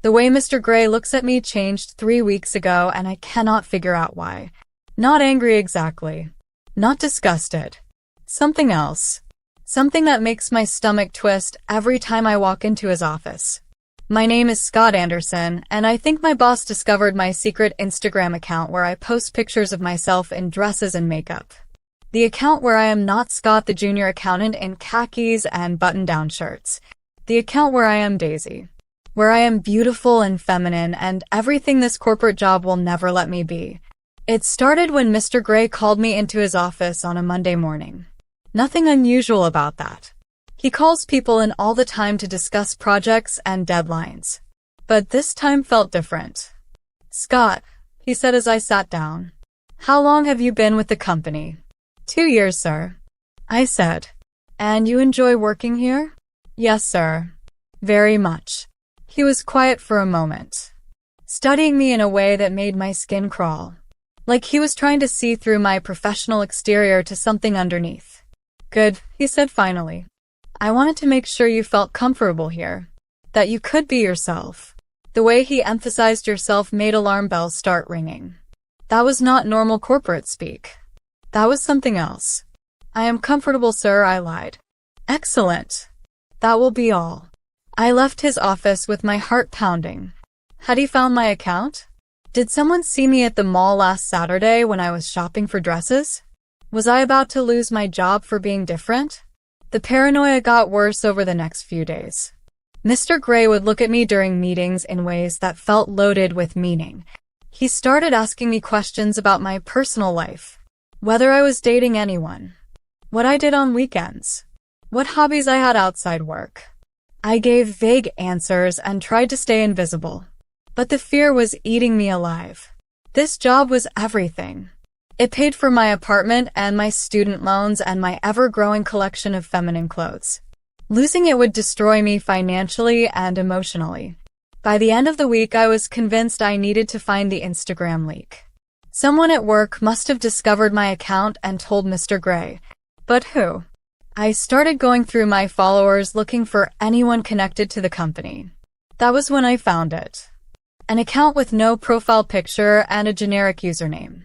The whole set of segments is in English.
The way Mr. Gray looks at me changed 3 weeks ago, and I cannot figure out why. Not angry exactly. Not disgusted. Something else. Something that makes my stomach twist every time I walk into his office. My name is Scott Anderson, and I think my boss discovered my secret Instagram account where I post pictures of myself in dresses and makeup. The account where I am not Scott the junior accountant in khakis and button-down shirts. The account where I am Daisy. Where I am beautiful and feminine and everything this corporate job will never let me be. It started when Mr. Gray called me into his office on a Monday morning. Nothing unusual about that. He calls people in all the time to discuss projects and deadlines. But this time felt different. "Scott," he said as I sat down. "How long have you been with the company?" "2 years, sir," I said. "And you enjoy working here?" "Yes, sir. Very much." He was quiet for a moment, studying me in a way that made my skin crawl. Like he was trying to see through my professional exterior to something underneath. "Good," he said finally. "I wanted to make sure you felt comfortable here. That you could be yourself." The way he emphasized yourself made alarm bells start ringing. That was not normal corporate speak. That was something else. "I am comfortable, sir," I lied. "Excellent. That will be all." I left his office with my heart pounding. Had he found my account? Did someone see me at the mall last Saturday when I was shopping for dresses? Was I about to lose my job for being different? The paranoia got worse over the next few days. Mr. Gray would look at me during meetings in ways that felt loaded with meaning. He started asking me questions about my personal life. Whether I was dating anyone. What I did on weekends. What hobbies I had outside work. I gave vague answers and tried to stay invisible. But the fear was eating me alive. This job was everything. It paid for my apartment and my student loans and my ever-growing collection of feminine clothes. Losing it would destroy me financially and emotionally. By the end of the week, I was convinced I needed to find the Instagram leak. Someone at work must have discovered my account and told Mr. Gray. But who? I started going through my followers looking for anyone connected to the company. That was when I found it. An account with no profile picture and a generic username.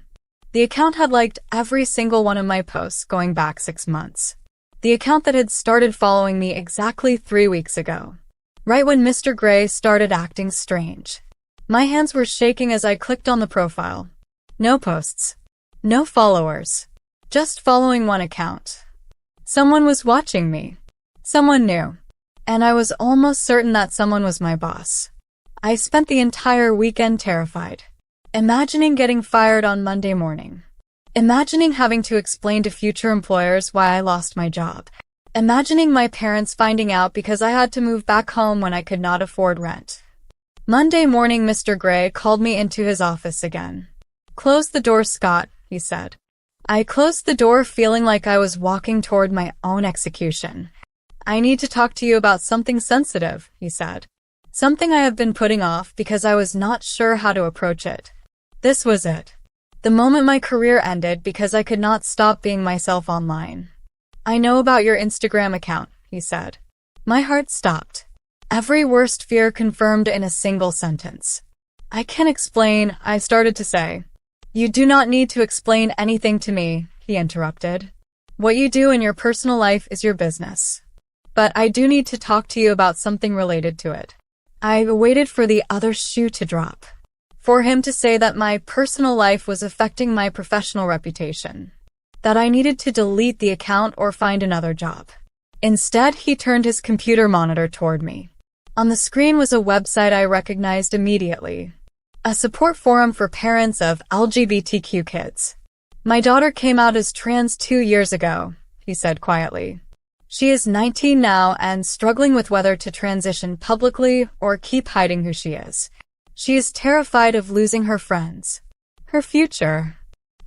The account had liked every single one of my posts going back 6 months. The account that had started following me exactly 3 weeks ago. Right when Mr. Gray started acting strange. My hands were shaking as I clicked on the profile. No posts. No followers. Just following one account. Someone was watching me. Someone new. And I was almost certain that someone was my boss. I spent the entire weekend terrified. Imagining getting fired on Monday morning. Imagining having to explain to future employers why I lost my job. Imagining my parents finding out because I had to move back home when I could not afford rent. Monday morning, Mr. Gray called me into his office again. "Close the door, Scott," he said. I closed the door feeling like I was walking toward my own execution. "I need to talk to you about something sensitive," he said. Something I have been putting off because I was not sure how to approach it. This was it. The moment my career ended because I could not stop being myself online. "I know about your Instagram account," he said. My heart stopped. Every worst fear confirmed in a single sentence. "I can explain," I started to say. "You do not need to explain anything to me," he interrupted. "What you do in your personal life is your business. But I do need to talk to you about something related to it." I waited for the other shoe to drop. For him to say that my personal life was affecting my professional reputation. That I needed to delete the account or find another job. Instead, he turned his computer monitor toward me. On the screen was a website I recognized immediately. A support forum for parents of LGBTQ kids. "My daughter came out as trans 2 years ago," he said quietly. "She is 19 now and struggling with whether to transition publicly or keep hiding who she is. She is terrified of losing her friends, her future,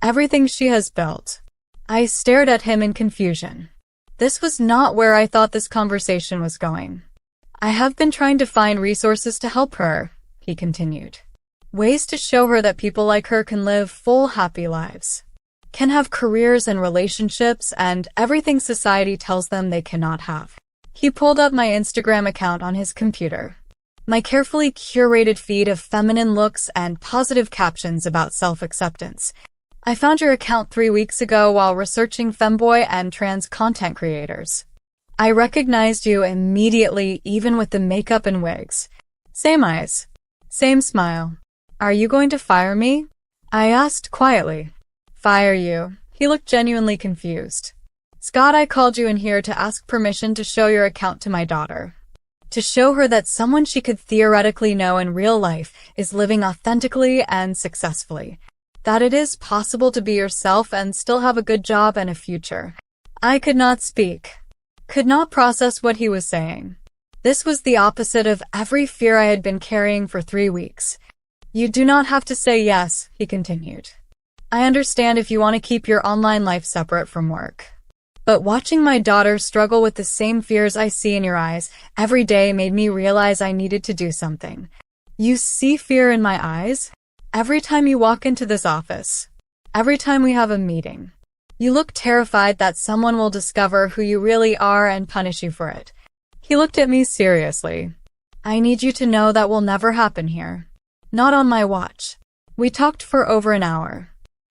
everything she has built." I stared at him in confusion. This was not where I thought this conversation was going. "I have been trying to find resources to help her," he continued. "Ways to show her that people like her can live full, happy lives. Can have careers and relationships and everything society tells them they cannot have." He pulled up my Instagram account on his computer. My carefully curated feed of feminine looks and positive captions about self-acceptance. I found your account 3 weeks ago while researching femboy and trans content creators. I recognized you immediately, even with the makeup and wigs. Same eyes. Same smile. Are you going to fire me? I asked quietly. Fire you? He looked genuinely confused. Scott, I called you in here to ask permission to show your account to my daughter. To show her that someone she could theoretically know in real life is living authentically and successfully. That it is possible to be yourself and still have a good job and a future. I could not speak. Could not process what he was saying. This was the opposite of every fear I had been carrying for 3 weeks. You do not have to say yes, he continued. I understand if you want to keep your online life separate from work. But watching my daughter struggle with the same fears I see in your eyes every day made me realize I needed to do something. You see fear in my eyes? Every time you walk into this office. Every time we have a meeting. You look terrified that someone will discover who you really are and punish you for it. He looked at me seriously. I need you to know that will never happen here. Not on my watch. We talked for over an hour.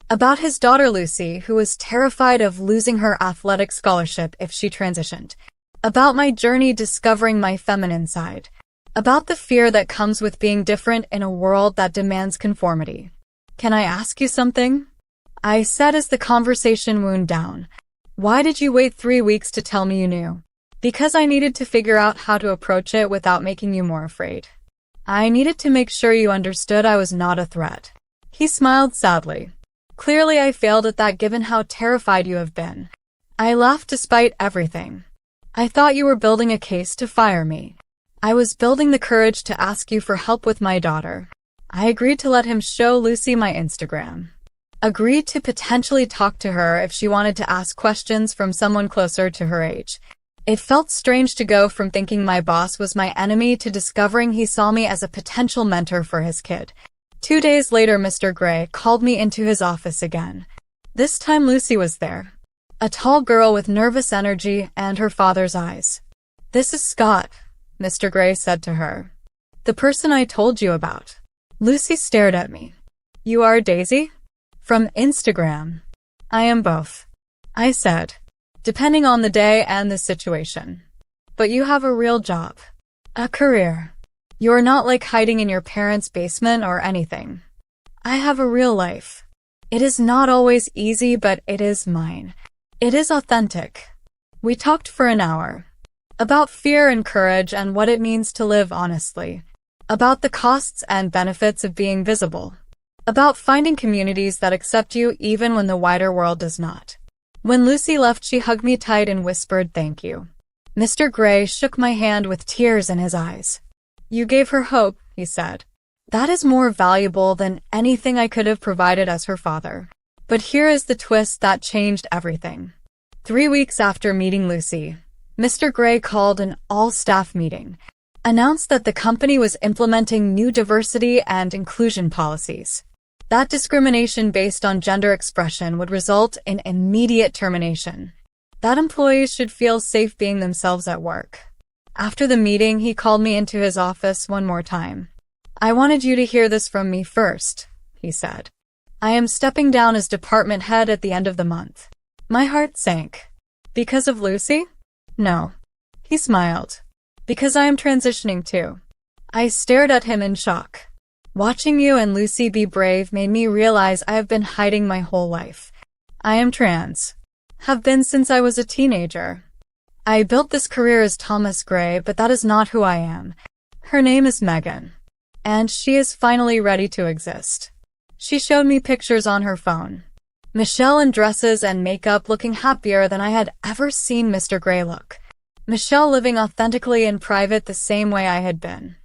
About his daughter Lucy, who was terrified of losing her athletic scholarship if she transitioned. About my journey discovering my feminine side. About the fear that comes with being different in a world that demands conformity. Can I ask you something? I said as the conversation wound down. Why did you wait 3 weeks to tell me you knew? Because I needed to figure out how to approach it without making you more afraid. I needed to make sure you understood I was not a threat. He smiled sadly. Clearly I failed at that given how terrified you have been. I laughed despite everything. I thought you were building a case to fire me. I was building the courage to ask you for help with my daughter. I agreed to let him show Lucy my Instagram. Agreed to potentially talk to her if she wanted to ask questions from someone closer to her age. It felt strange to go from thinking my boss was my enemy to discovering he saw me as a potential mentor for his kid. 2 days later, Mr. Gray called me into his office again. This time Lucy was there. A tall girl with nervous energy and her father's eyes. This is Scott, Mr. Gray said to her. The person I told you about. Lucy stared at me. You are Daisy? From Instagram. I am both. I said. Depending on the day and the situation. But you have a real job. A career. You're not like hiding in your parents' basement or anything. I have a real life. It is not always easy, but it is mine. It is authentic. We talked for an hour. About fear and courage and what it means to live honestly. About the costs and benefits of being visible. About finding communities that accept you even when the wider world does not. When Lucy left, she hugged me tight and whispered thank you. Mr. Gray shook my hand with tears in his eyes. You gave her hope, he said. That is more valuable than anything I could have provided as her father. But here is the twist that changed everything. 3 weeks after meeting Lucy, Mr. Gray called an all-staff meeting, announced that the company was implementing new diversity and inclusion policies. That discrimination based on gender expression would result in immediate termination. That employees should feel safe being themselves at work. After the meeting, he called me into his office one more time. I wanted you to hear this from me first, he said. I am stepping down as department head at the end of the month. My heart sank. Because of Lucy? No. He smiled. Because I am transitioning too. I stared at him in shock. Watching you and Lucy be brave made me realize I have been hiding my whole life. I am trans. Have been since I was a teenager. I built this career as Thomas Gray, but that is not who I am. Her name is Megan. And she is finally ready to exist. She showed me pictures on her phone. Michelle in dresses and makeup looking happier than I had ever seen Mr. Gray look. Michelle living authentically in private the same way I had been.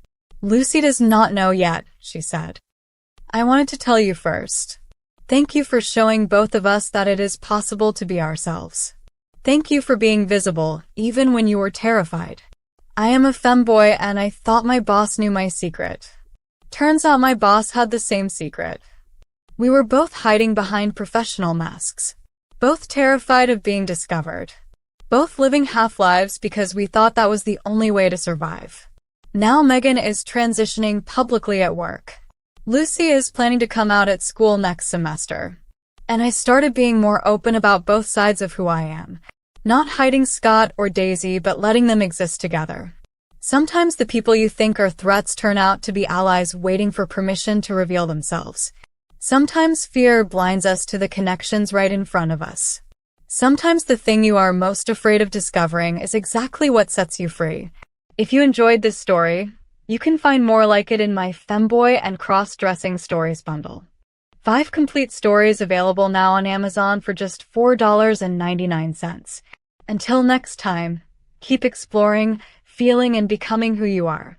Lucy does not know yet, she said. I wanted to tell you first. Thank you for showing both of us that it is possible to be ourselves. Thank you for being visible, even when you were terrified. I am a femboy and I thought my boss knew my secret. Turns out my boss had the same secret. We were both hiding behind professional masks. Both terrified of being discovered. Both living half-lives because we thought that was the only way to survive. Now Megan is transitioning publicly at work. Lucy is planning to come out at school next semester. And I started being more open about both sides of who I am. Not hiding Scott or Daisy, but letting them exist together. Sometimes the people you think are threats turn out to be allies waiting for permission to reveal themselves. Sometimes fear blinds us to the connections right in front of us. Sometimes the thing you are most afraid of discovering is exactly what sets you free. If you enjoyed this story, you can find more like it in my Femboy and cross-dressing stories bundle. 5 complete stories available now on Amazon for just $4.99. Until next time, keep exploring, feeling, and becoming who you are.